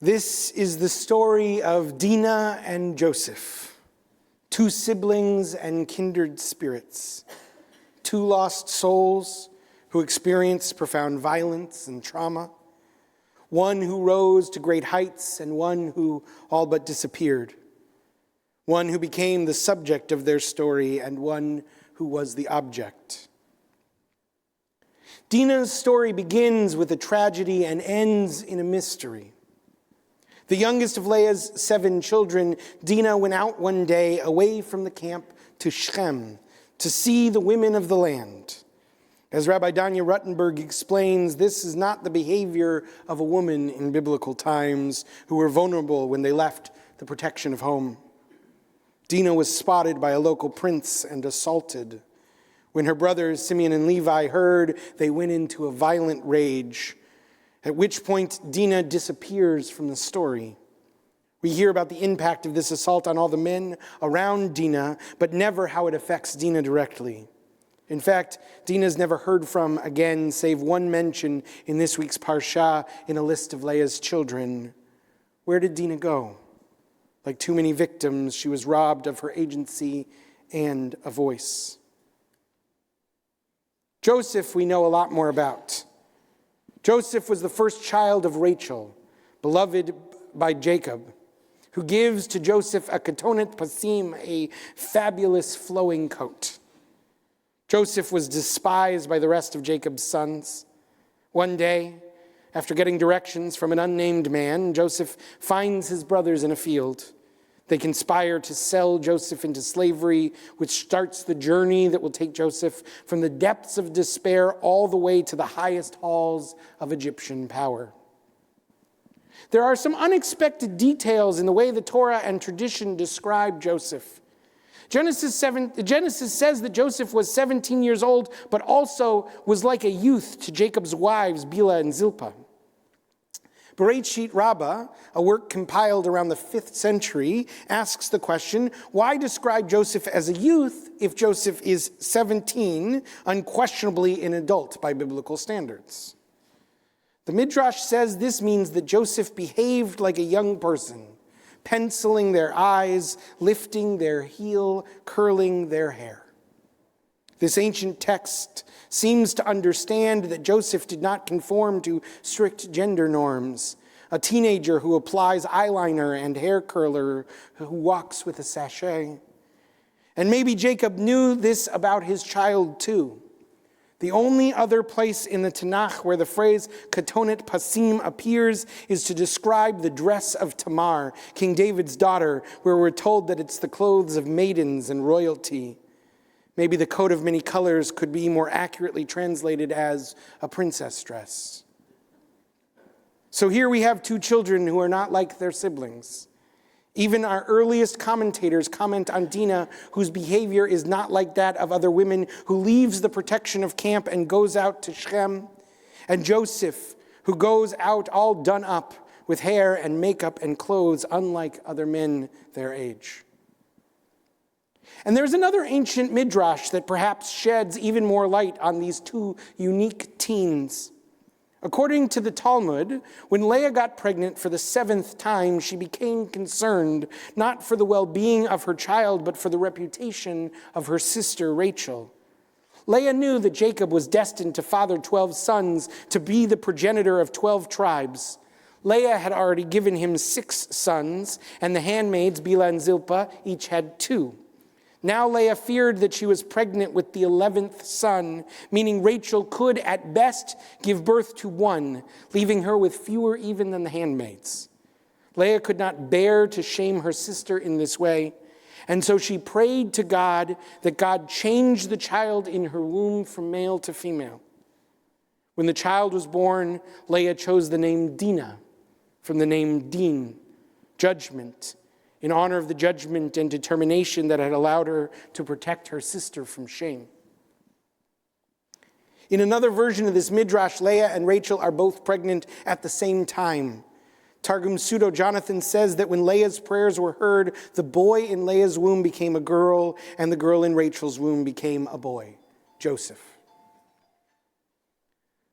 This is the story of Dinah and Joseph, two siblings and kindred spirits, two lost souls who experienced profound violence and trauma, one who rose to great heights and one who all but disappeared, one who became the subject of their story and one who was the object. Dinah's story begins with a tragedy and ends in a mystery. The youngest of Leah's 7 children, Dinah went out one day away from the camp to Shechem to see the women of the land. As Rabbi Danya Ruttenberg explains, this is not the behavior of a woman in biblical times who were vulnerable when they left the protection of home. Dinah was spotted by a local prince and assaulted. When her brothers Simeon and Levi heard, they went into a violent rage, at which point Dinah disappears from the story. We hear about the impact of this assault on all the men around Dinah, but never how it affects Dinah directly. In fact, Dinah is never heard from again, save one mention in this week's Parsha in a list of Leah's children. Where did Dinah go? Like too many victims, she was robbed of her agency and a voice. Joseph we know a lot more about. Joseph was the first child of Rachel, beloved by Jacob, who gives to Joseph a ketonet pasim, a fabulous flowing coat. Joseph was despised by the rest of Jacob's sons. One day, after getting directions from an unnamed man, Joseph finds his brothers in a field. They conspire to sell Joseph into slavery, which starts the journey that will take Joseph from the depths of despair all the way to the highest halls of Egyptian power. There are some unexpected details in the way the Torah and tradition describe Joseph. Genesis says that Joseph was 17 years old, but also was like a youth to Jacob's wives, Bilhah and Zilpah. Bereshit Rabbah, a work compiled around the 5th century, asks the question, why describe Joseph as a youth if Joseph is 17, unquestionably an adult by biblical standards? The Midrash says this means that Joseph behaved like a young person, penciling their eyes, lifting their heel, curling their hair. This ancient text seems to understand that Joseph did not conform to strict gender norms, a teenager who applies eyeliner and hair curler, who walks with a sachet. And maybe Jacob knew this about his child too. The only other place in the Tanakh where the phrase ketonet pasim appears is to describe the dress of Tamar, King David's daughter, where we're told that it's the clothes of maidens and royalty. Maybe the coat of many colors could be more accurately translated as a princess dress. So here we have 2 children who are not like their siblings. Even our earliest commentators comment on Dinah, whose behavior is not like that of other women, who leaves the protection of camp and goes out to Shechem, and Joseph, who goes out all done up with hair and makeup and clothes, unlike other men their age. And there's another ancient midrash that perhaps sheds even more light on these 2 unique teens. According to the Talmud, when Leah got pregnant for the 7th time, she became concerned not for the well-being of her child, but for the reputation of her sister Rachel. Leah knew that Jacob was destined to father 12 sons, to be the progenitor of 12 tribes. Leah had already given him 6 sons, and the handmaids, Bilhah and Zilpah, each had 2. Now Leah feared that she was pregnant with the 11th son, meaning Rachel could at best give birth to 1, leaving her with fewer even than the handmaids. Leah could not bear to shame her sister in this way, and so she prayed to God that God change the child in her womb from male to female. When the child was born, Leah chose the name Dinah from the name Din, judgment, in honor of the judgment and determination that had allowed her to protect her sister from shame. In another version of this midrash, Leah and Rachel are both pregnant at the same time. Targum Pseudo-Jonathan says that when Leah's prayers were heard, the boy in Leah's womb became a girl, and the girl in Rachel's womb became a boy, Joseph.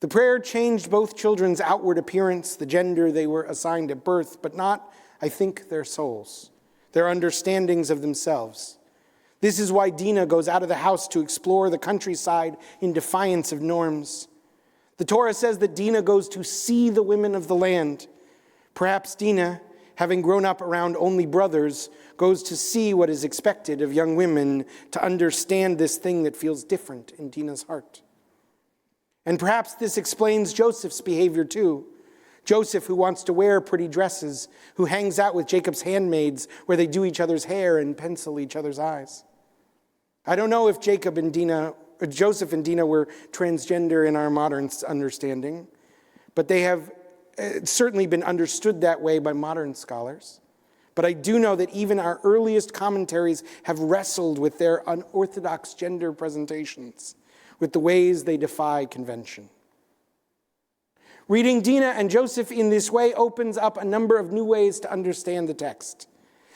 The prayer changed both children's outward appearance, the gender they were assigned at birth, but not, I think, their souls, their understandings of themselves. This is why Dinah goes out of the house to explore the countryside in defiance of norms. The Torah says that Dinah goes to see the women of the land. Perhaps Dinah, having grown up around only brothers, goes to see what is expected of young women, to understand this thing that feels different in Dinah's heart. And perhaps this explains Joseph's behavior too. Joseph, who wants to wear pretty dresses, who hangs out with Jacob's handmaids, where they do each other's hair and pencil each other's eyes. I don't know if Joseph and Dinah were transgender in our modern understanding, but they have certainly been understood that way by modern scholars. But I do know that even our earliest commentaries have wrestled with their unorthodox gender presentations, with the ways they defy convention. Reading Dinah and Joseph in this way opens up a number of new ways to understand the text.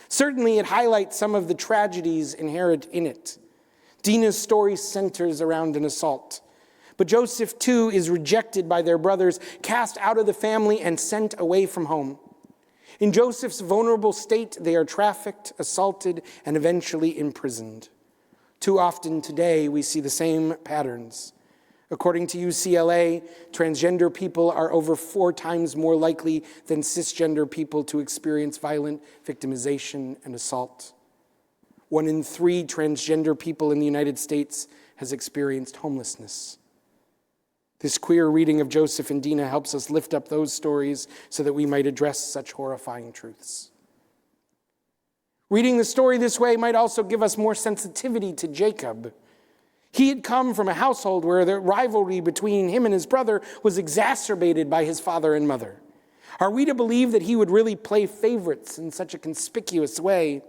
Certainly, it highlights some of the tragedies inherent in it. Dinah's story centers around an assault. But Joseph, too, is rejected by their brothers, cast out of the family, and sent away from home. In Joseph's vulnerable state, they are trafficked, assaulted, and eventually imprisoned. Too often today, we see the same patterns. According to UCLA, transgender people are over 4 times more likely than cisgender people to experience violent victimization and assault. 1 in 3 transgender people in the United States has experienced homelessness. This queer reading of Joseph and Dinah helps us lift up those stories so that we might address such horrifying truths. Reading the story this way might also give us more sensitivity to Jacob. He had come from a household where the rivalry between him and his brother was exacerbated by his father and mother. Are we to believe that he would really play favorites in such a conspicuous way?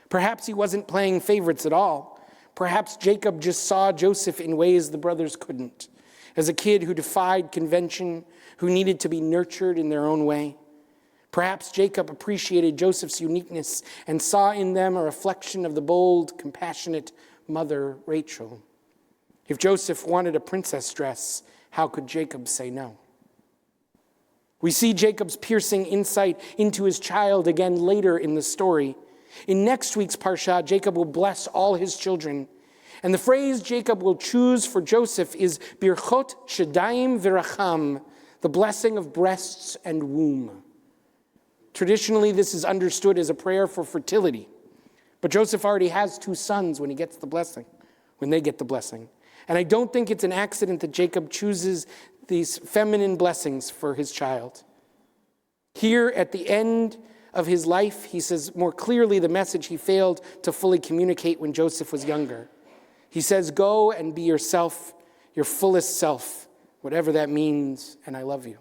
Perhaps he wasn't playing favorites at all. Perhaps Jacob just saw Joseph in ways the brothers couldn't, as a kid who defied convention, who needed to be nurtured in their own way. Perhaps Jacob appreciated Joseph's uniqueness and saw in them a reflection of the bold, compassionate mother, Rachel. If Joseph wanted a princess dress, how could Jacob say no? We see Jacob's piercing insight into his child again later in the story. In next week's parsha, Jacob will bless all his children. And the phrase Jacob will choose for Joseph is birchot shadayim v'racham, the blessing of breasts and womb. Traditionally, this is understood as a prayer for fertility. But Joseph already has 2 sons when they get the blessing. And I don't think it's an accident that Jacob chooses these feminine blessings for his child. Here at the end of his life, he says more clearly the message he failed to fully communicate when Joseph was younger. He says, "Go and be yourself, your fullest self, whatever that means, and I love you."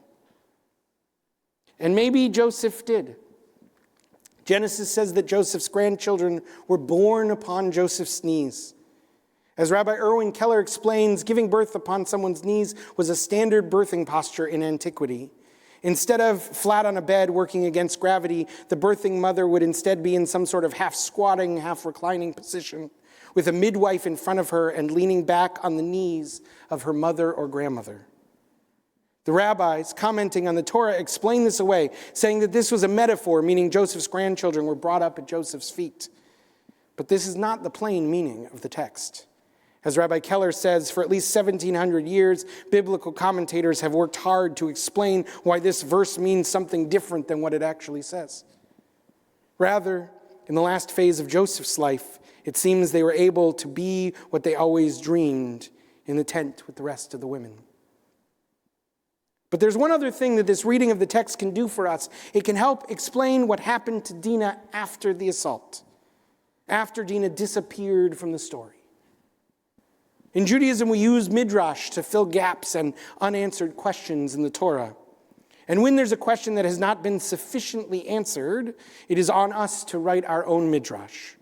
And maybe Joseph did. Genesis says that Joseph's grandchildren were born upon Joseph's knees. As Rabbi Erwin Keller explains, giving birth upon someone's knees was a standard birthing posture in antiquity. Instead of flat on a bed working against gravity, the birthing mother would instead be in some sort of half-squatting, half-reclining position, with a midwife in front of her and leaning back on the knees of her mother or grandmother. The rabbis, commenting on the Torah, explain this away, saying that this was a metaphor, meaning Joseph's grandchildren were brought up at Joseph's feet. But this is not the plain meaning of the text. As Rabbi Keller says, for at least 1,700 years, biblical commentators have worked hard to explain why this verse means something different than what it actually says. Rather, in the last phase of Joseph's life, it seems they were able to be what they always dreamed, in the tent with the rest of the women. But there's one other thing that this reading of the text can do for us. It can help explain what happened to Dinah after the assault, after Dinah disappeared from the story. In Judaism, we use Midrash to fill gaps and unanswered questions in the Torah. And when there's a question that has not been sufficiently answered, it is on us to write our own Midrash.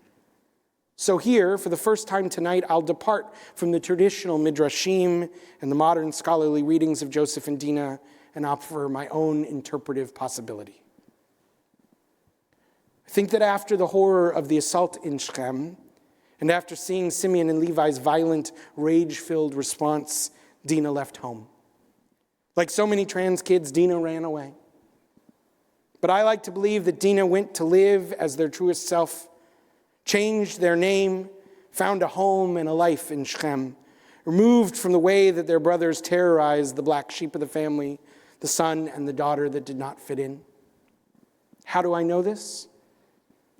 So here, for the first time tonight, I'll depart from the traditional midrashim and the modern scholarly readings of Joseph and Dinah and offer my own interpretive possibility. I think that after the horror of the assault in Shechem, and after seeing Simeon and Levi's violent, rage-filled response, Dinah left home. Like so many trans kids, Dinah ran away. But I like to believe that Dinah went to live as their truest self, changed their name, found a home and a life in Shechem, removed from the way that their brothers terrorized the black sheep of the family, the son and the daughter that did not fit in. How do I know this?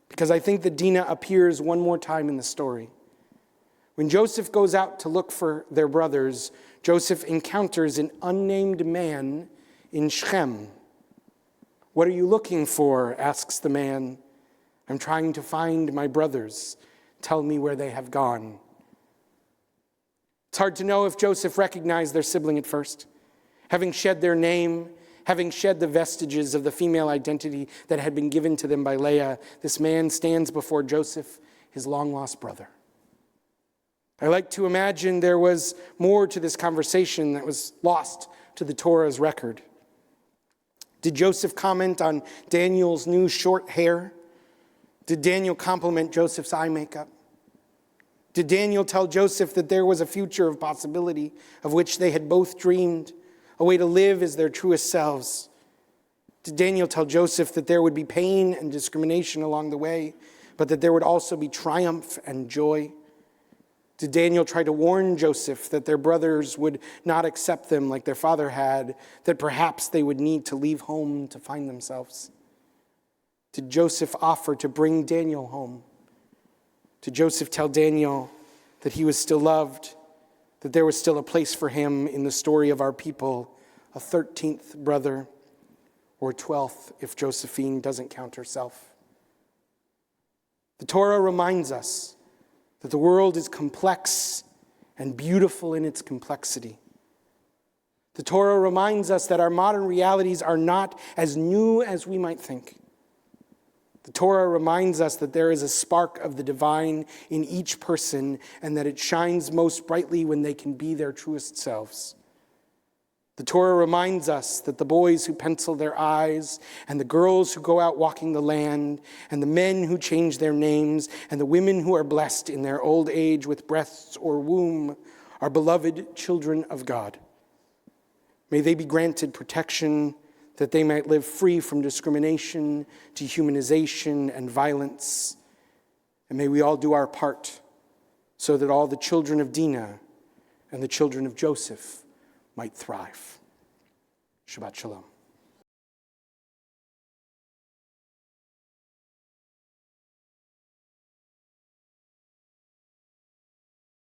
Because I think that Dinah appears one more time in the story. When Joseph goes out to look for their brothers, Joseph encounters an unnamed man in Shechem. "What are you looking for?" asks the man. "I'm trying to find my brothers. Tell me where they have gone." It's hard to know if Joseph recognized their sibling at first. Having shed their name, having shed the vestiges of the female identity that had been given to them by Leah, this man stands before Joseph, his long-lost brother. I like to imagine there was more to this conversation that was lost to the Torah's record. Did Joseph comment on Daniel's new short hair? Did Daniel compliment Joseph's eye makeup? Did Daniel tell Joseph that there was a future of possibility of which they had both dreamed, a way to live as their truest selves? Did Daniel tell Joseph that there would be pain and discrimination along the way, but that there would also be triumph and joy? Did Daniel try to warn Joseph that their brothers would not accept them like their father had, that perhaps they would need to leave home to find themselves? Did Joseph offer to bring Daniel home? Did Joseph tell Daniel that he was still loved, that there was still a place for him in the story of our people, a 13th brother, or 12th if Josephine doesn't count herself? The Torah reminds us that the world is complex and beautiful in its complexity. The Torah reminds us that our modern realities are not as new as we might think. The Torah reminds us that there is a spark of the divine in each person and that it shines most brightly when they can be their truest selves. The Torah reminds us that the boys who pencil their eyes and the girls who go out walking the land and the men who change their names and the women who are blessed in their old age with breasts or womb are beloved children of God. May they be granted protection that they might live free from discrimination, dehumanization, and violence. And may we all do our part so that all the children of Dinah and the children of Joseph might thrive. Shabbat Shalom.